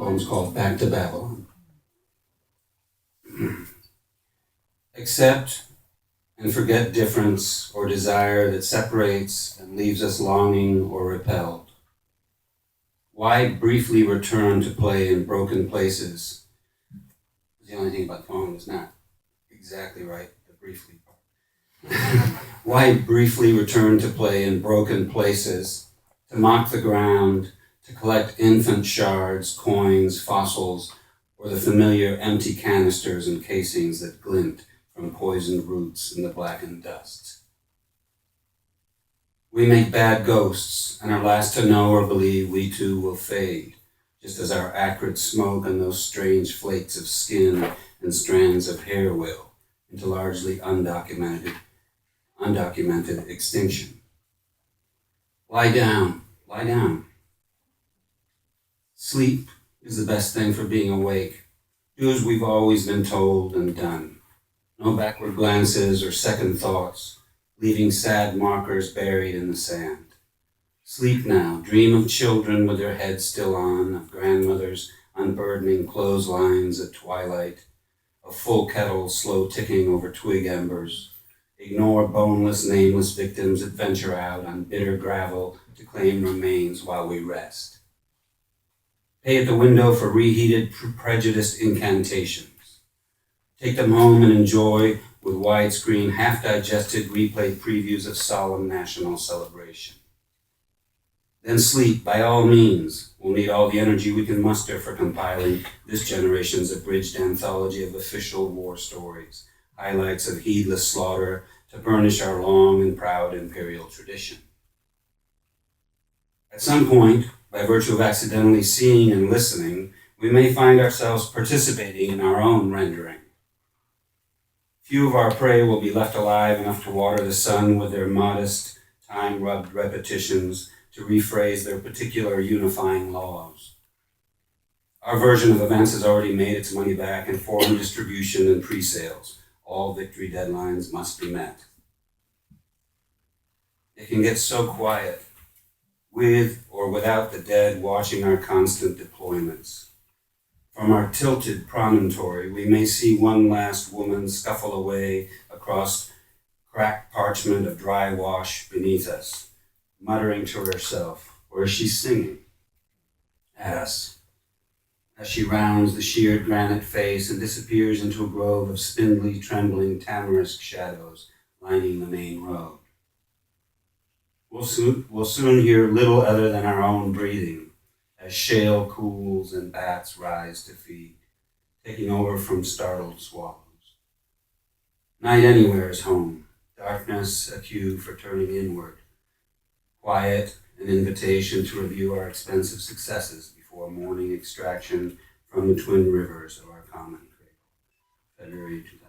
poem's called Back to Babylon. Accept and forget difference or desire that separates and leaves us longing or repelled. Why briefly return to play in broken places? The only thing about the poem is not exactly right, the briefly part. Why briefly return to play in broken places, to mock the ground, to collect infant shards, coins, fossils, or the familiar empty canisters and casings that glint from poisoned roots in the blackened dust? We make bad ghosts and are last to know or believe we too will fade, just as our acrid smoke and those strange flakes of skin and strands of hair will, into largely undocumented extinction. Lie down, lie down. Sleep is the best thing for being awake. Do as we've always been told and done. No backward glances or second thoughts, leaving sad markers buried in the sand. Sleep now, dream of children with their heads still on, of grandmothers unburdening clotheslines at twilight, of full kettles slow ticking over twig embers. Ignore boneless, nameless victims that venture out on bitter gravel to claim remains while we rest. Pay at the window for reheated, prejudiced incantations. Take them home and enjoy with widescreen, half-digested, replayed previews of solemn national celebration. Then sleep, by all means. We'll need all the energy we can muster for compiling this generation's abridged anthology of official war stories, highlights of heedless slaughter to burnish our long and proud imperial tradition. At some point, by virtue of accidentally seeing and listening, we may find ourselves participating in our own rendering. Few of our prey will be left alive enough to water the sun with their modest, time-rubbed repetitions to rephrase their particular unifying laws. Our version of events has already made its money back in foreign distribution and pre-sales. All victory deadlines must be met. It can get so quiet, with or without the dead watching our constant deployments. From our tilted promontory, we may see one last woman scuffle away across cracked parchment of dry wash beneath us, muttering to herself, or is she singing at us, as she rounds the sheared granite face and disappears into a grove of spindly, trembling tamarisk shadows lining the main road. We'll soon hear little other than our own breathing, as shale cools and bats rise to feed, taking over from startled swallows. Night anywhere is home, darkness a cue for turning inward, quiet an invitation to review our expensive successes before morning extraction from the twin rivers of our common cradle. February 2000.